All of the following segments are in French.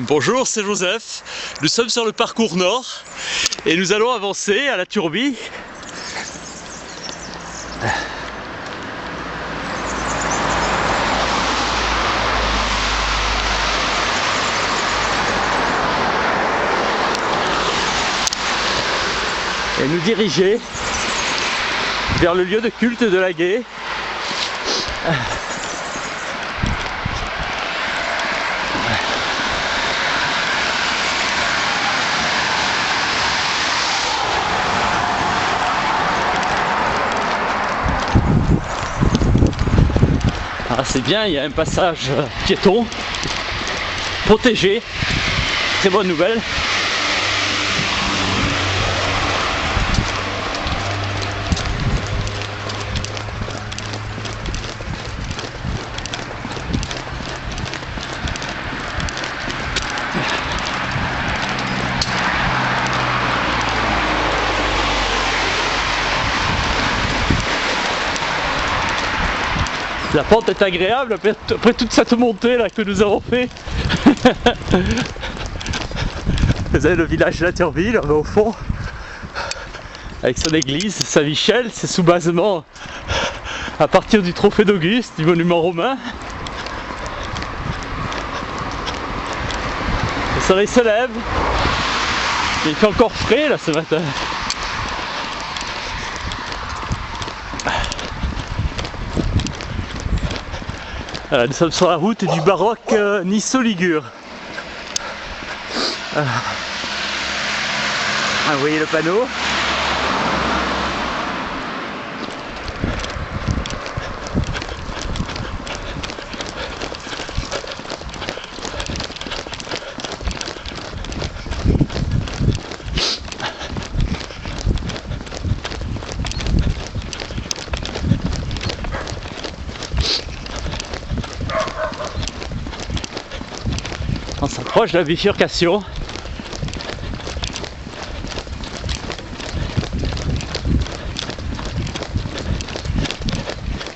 Bonjour, c'est Joseph. Nous sommes sur le parcours nord et nous allons avancer à la Turbie. Et nous diriger vers le lieu de culte de la Gué. Ah, c'est bien, il y a un passage piéton protégé, très bonne nouvelle. La pente est agréable après toute cette montée là que nous avons fait. Vous avez le village de la Turbie là au fond, avec son église, Saint-Michel, ses sous-basements à partir du trophée d'Auguste, du monument romain. Le soleil se lève, il fait encore frais là ce matin. Nous sommes sur la route du baroque Niceau-Ligure. Vous voyez le panneau. On s'approche de la bifurcation.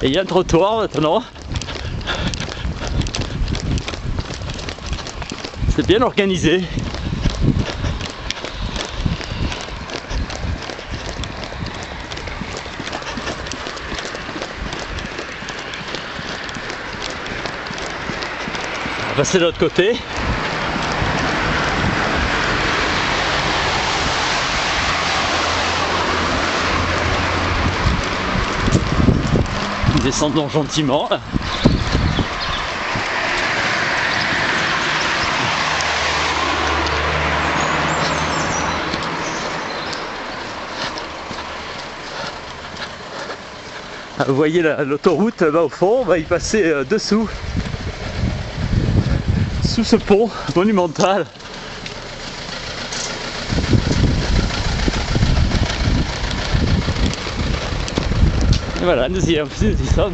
Et il y a un trottoir maintenant. C'est bien organisé. On va passer de l'autre côté. Descendons gentiment. Vous voyez l'autoroute là-bas au fond, on va y passer dessous, sous ce pont monumental. Et voilà, nous y sommes.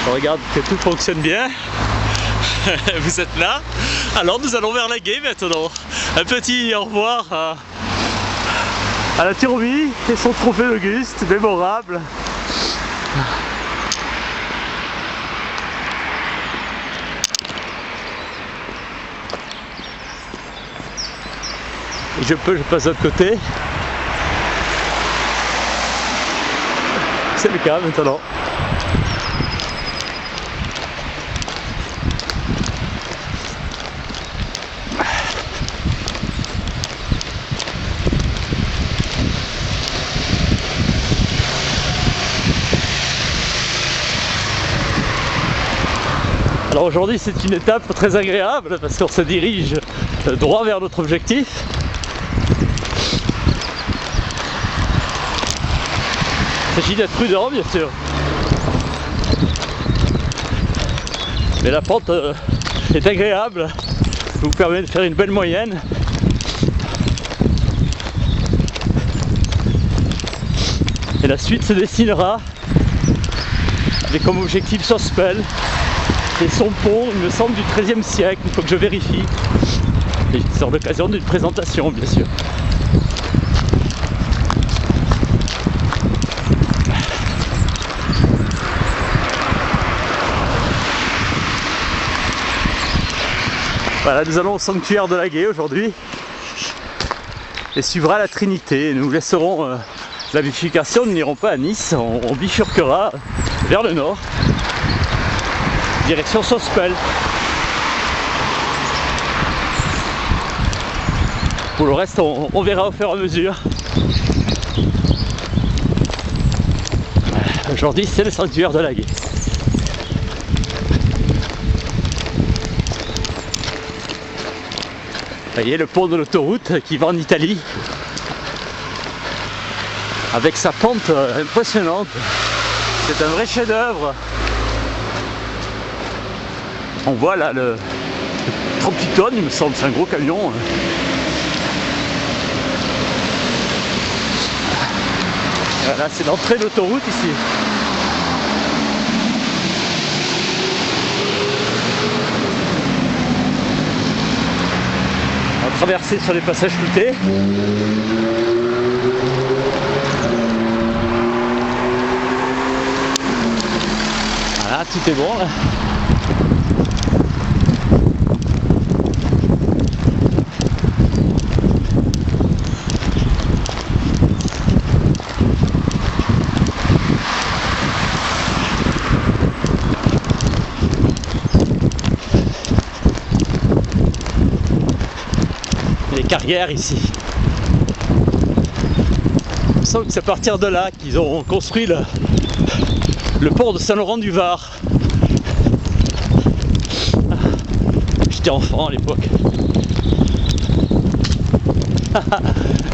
Je regarde que tout fonctionne bien. Vous êtes là. Alors nous allons vers la Gué maintenant. Un petit au revoir à la Turbie et son trophée d'Auguste, mémorable. Et je passe de l'autre côté. C'est le cas maintenant. Alors aujourd'hui c'est une étape très agréable parce qu'on se dirige droit vers notre objectif. Il s'agit d'être prudent bien sûr. Mais la pente est agréable, ça vous permet de faire une belle moyenne. Et la suite se dessinera avec comme objectif Sospel. Et son pont, il me semble, du XIIIe siècle, il faut que je vérifie. Et c'est l'occasion d'une présentation, bien sûr. Voilà, nous allons au sanctuaire de Laguet aujourd'hui et suivra la Trinité. Nous laisserons la bifurcation, nous n'irons pas à Nice, on bifurquera vers le nord, direction Sospel. Pour le reste, on verra au fur et à mesure. Aujourd'hui, c'est le sanctuaire de Laguet. Vous voyez le pont de l'autoroute qui va en Italie, avec sa pente impressionnante. C'est un vrai chef-d'œuvre. On voit là le 38 tonnes, il me semble, c'est un gros camion. Voilà, c'est l'entrée de l'autoroute ici. On va traverser sur les passages cloutés. Voilà, tout est bon là. Carrière ici. Il me semble que c'est à partir de là qu'ils ont construit le port de Saint-Laurent-du-Var. J'étais enfant à l'époque.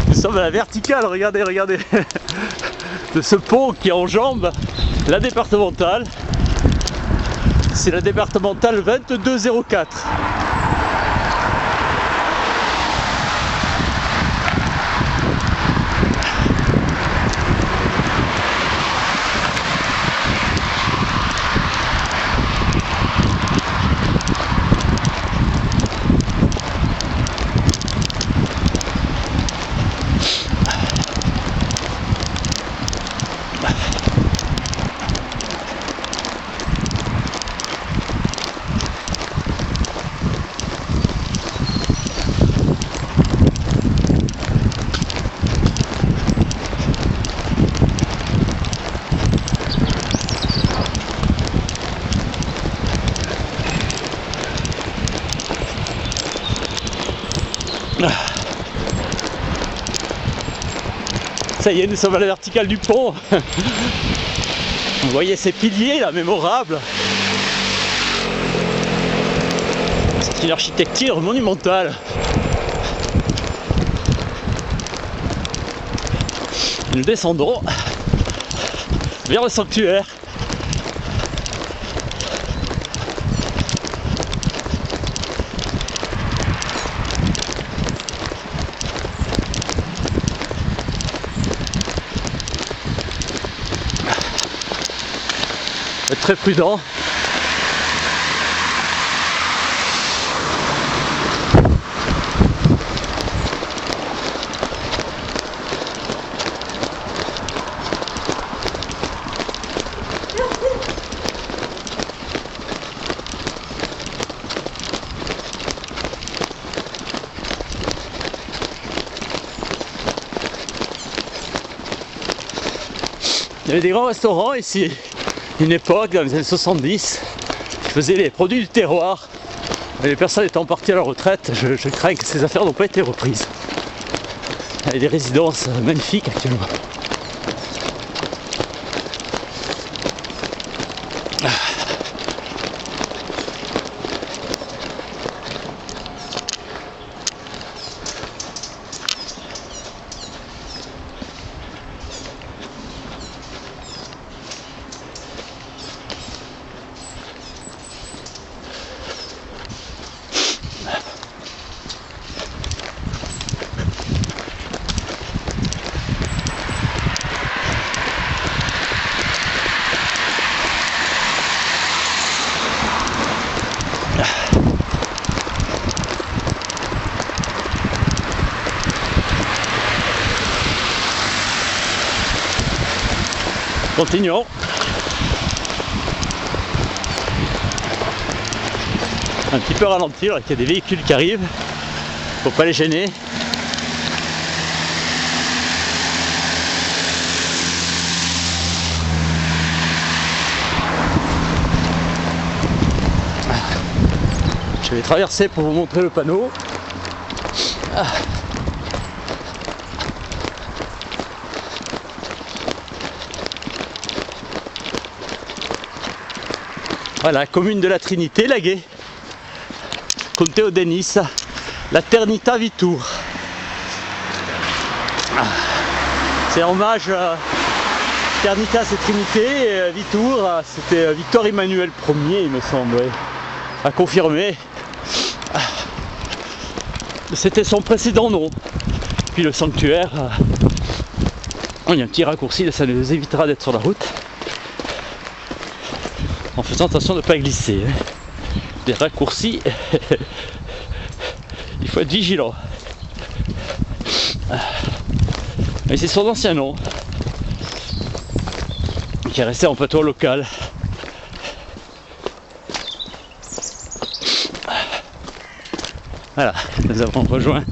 Nous sommes à la verticale, regardez, regardez, de ce pont qui enjambe la départementale. C'est la départementale 2204. Ça y est, nous sommes à la verticale du pont. Vous voyez ces piliers là, mémorables. C'est une architecture monumentale. Nous descendons vers le sanctuaire. Être très prudent. Il y avait des grands restaurants ici. Une époque, dans les années 70, je faisais les produits du terroir. Et les personnes étant parties à la retraite, je crains que ces affaires n'ont pas été reprises. Il y a des résidences magnifiques actuellement. Continuons. un petit peu ralenti alors qu'il y a des véhicules qui arrivent. Faut pas les gêner. Je vais traverser pour vous montrer le panneau. Voilà, commune de la Trinité, Laguet, Conteo Denis, la Ternita Vitour. C'est en hommage à Ternitas et Trinité, et Vitour, c'était Victor Emmanuel Ier, il me semble, ouais, à confirmer. C'était son précédent nom. Puis le sanctuaire, il y a un petit raccourci, ça nous évitera d'être sur la route. En faisant attention de ne pas glisser. Des raccourcis, il faut être vigilant. Mais c'est son ancien nom, qui est resté en patois local. Voilà, nous avons rejoint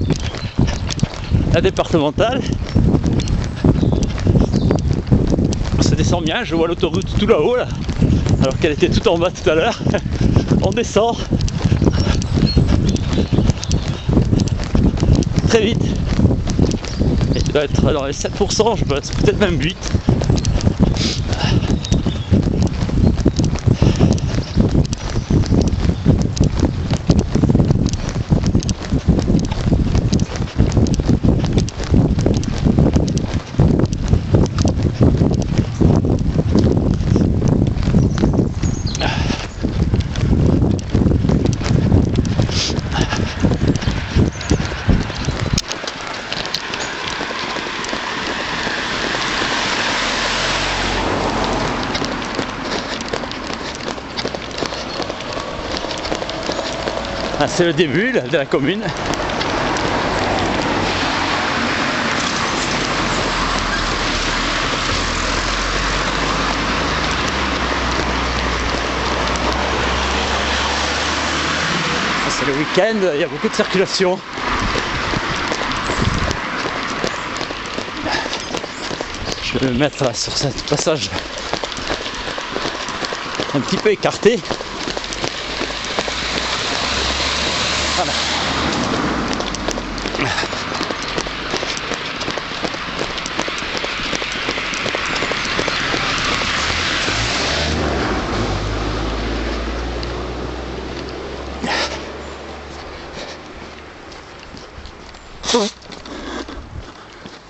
la départementale. Ça descend bien, je vois l'autoroute tout là-haut là, alors qu'elle était tout en bas tout à l'heure. On descend très vite. Et tu dois être dans les 7%, je pense, peut-être même 8%. Ah, c'est le début de la commune. C'est le week-end, il y a beaucoup de circulation. Je vais me mettre là sur ce passage un petit peu écarté. Voilà.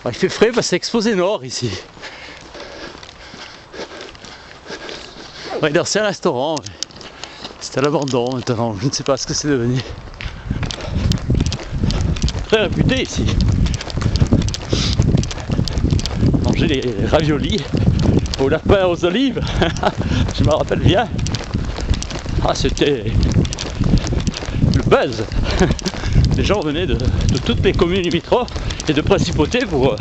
Il fait frais parce que c'est exposé nord ici. Ouais, c'est un restaurant. C'est à l'abandon maintenant, je ne sais pas ce que c'est devenu. Très réputé ici. Manger les raviolis au lapin aux olives, je me rappelle bien. Ah, c'était le buzz. Les gens venaient de toutes les communes limitrophes et de principautés pour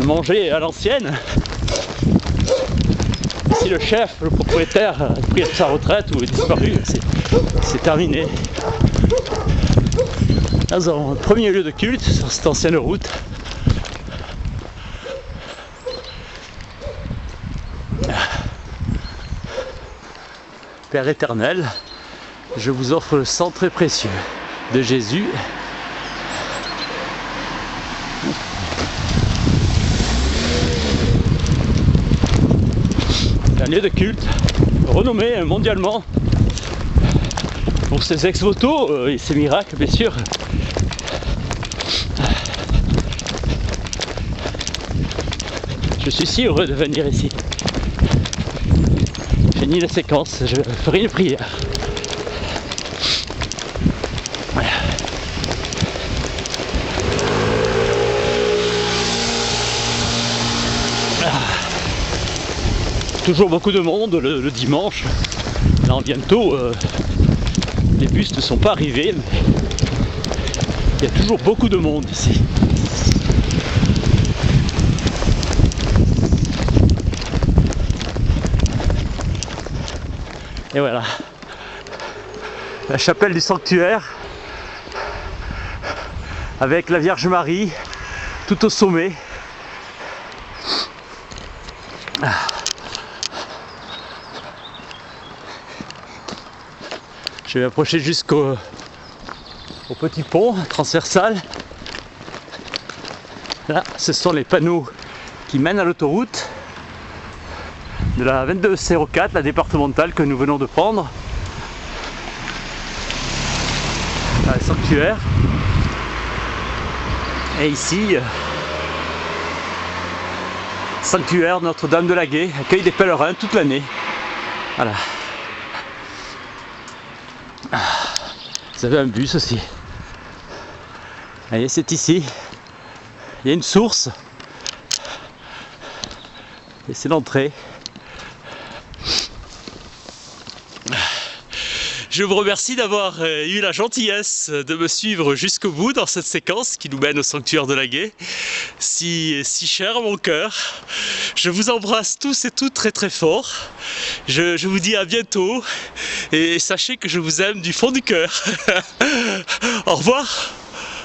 manger à l'ancienne. Si le chef, le propriétaire a pris sa retraite ou est disparu, c'est terminé. Là, nous avons un premier lieu de culte sur cette ancienne route. Père éternel, je vous offre le sang très précieux de Jésus. Un lieu de culte renommé mondialement pour ses ex-voto et ses miracles, bien sûr. Je suis si heureux de venir ici. Fini la séquence, je ferai une prière. Toujours beaucoup de monde le dimanche. Là, bientôt, les bus ne sont pas arrivés, mais il y a toujours beaucoup de monde ici. Et voilà. la chapelle du sanctuaire avec la Vierge Marie tout au sommet. Je vais m'approcher jusqu'au petit pont transversal. Là, ce sont les panneaux qui mènent à l'autoroute de la 2204, la départementale que nous venons de prendre. Là, le sanctuaire. Et ici, sanctuaire Notre-Dame de Laguet accueille des pèlerins toute l'année. Voilà. Vous avez un bus aussi. Allez, c'est ici. Il y a une source. Et c'est l'entrée. Je vous remercie d'avoir eu la gentillesse de me suivre jusqu'au bout dans cette séquence qui nous mène au sanctuaire de Laguet, si cher à mon cœur. Je vous embrasse tous et toutes très très fort. Je vous dis à bientôt et sachez que je vous aime du fond du cœur. Au revoir.